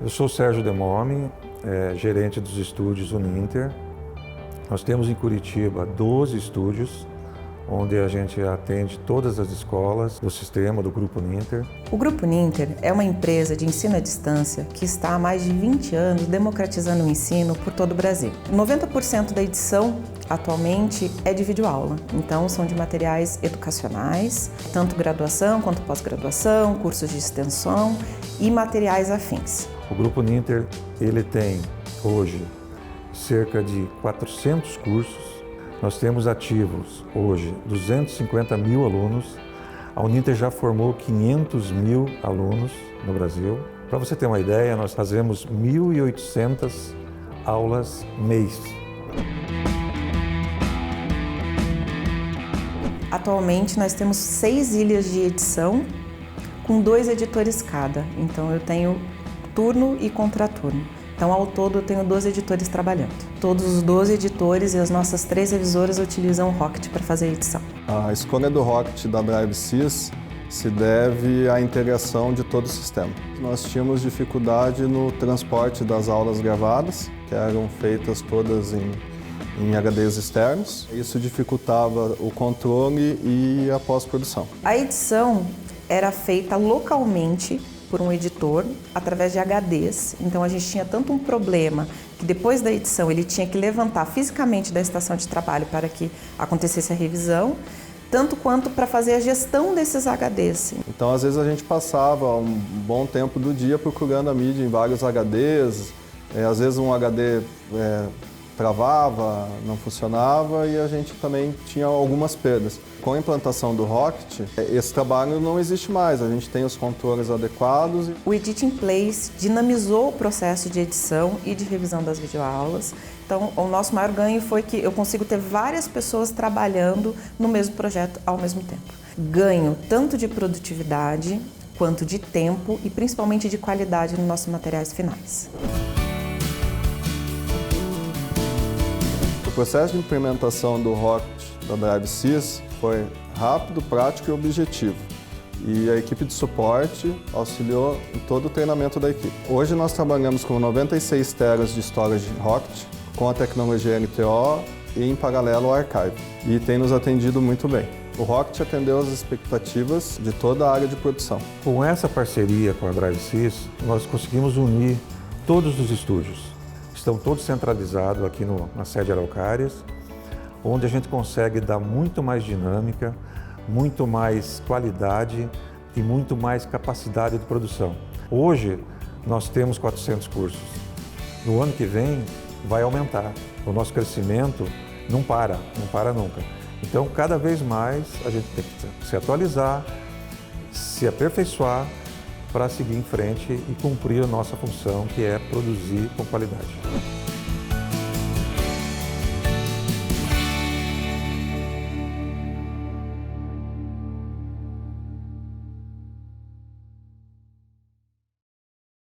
Eu sou Sérgio Demomi, gerente dos estúdios Uninter. Nós temos em Curitiba 12 estúdios, onde a gente atende todas as escolas do sistema do Grupo Uninter. O Grupo Uninter é uma empresa de ensino à distância que está há mais de 20 anos democratizando o ensino por todo o Brasil. 90% da edição atualmente é de videoaula, então são de materiais educacionais, tanto graduação quanto pós-graduação, cursos de extensão e materiais afins. O Grupo Uninter, ele tem hoje cerca de 400 cursos. Nós temos ativos hoje 250 mil alunos. A Uninter já formou 500 mil alunos no Brasil. Para você ter uma ideia, nós fazemos 1.800 aulas mês. Atualmente nós temos 6 ilhas de edição com 2 editores cada. Então eu tenho turno e contraturno. Então, ao todo, eu tenho 12 editores trabalhando. Todos os 12 editores e as nossas 3 revisoras utilizam o Rocket para fazer a edição. A escolha do Rocket da DriveSys se deve à integração de todo o sistema. Nós tínhamos dificuldade no transporte das aulas gravadas, que eram feitas todas em HDs externos. Isso dificultava o controle e a pós-produção. A edição era feita localmente por um editor, através de HDs. Então a gente tinha tanto um problema que depois da edição ele tinha que levantar fisicamente da estação de trabalho para que acontecesse a revisão, tanto quanto para fazer a gestão desses HDs. Então às vezes a gente passava um bom tempo do dia procurando a mídia em vários HDs, às vezes um HD travava, não funcionava e a gente também tinha algumas perdas. Com a implantação do Rocket, esse trabalho não existe mais, a gente tem os controles adequados. O Edit in Place dinamizou o processo de edição e de revisão das videoaulas. Então, o nosso maior ganho foi que eu consigo ter várias pessoas trabalhando no mesmo projeto ao mesmo tempo. Ganho tanto de produtividade, quanto de tempo e principalmente de qualidade nos nossos materiais finais. O processo de implementação do Rocket da DriveSys foi rápido, prático e objetivo. E a equipe de suporte auxiliou em todo o treinamento da equipe. Hoje nós trabalhamos com 96 teras de storage Rocket, com a tecnologia LTO e em paralelo o Archive. E tem nos atendido muito bem. O Rocket atendeu às expectativas de toda a área de produção. Com essa parceria com a DriveSys, nós conseguimos unir todos os estúdios. Estão todos centralizados aqui na sede Araucárias, onde a gente consegue dar muito mais dinâmica, muito mais qualidade e muito mais capacidade de produção. Hoje, nós temos 400 cursos. No ano que vem, vai aumentar. O nosso crescimento não para nunca. Então, cada vez mais, a gente tem que se atualizar, se aperfeiçoar para seguir em frente e cumprir a nossa função, que é produzir com qualidade.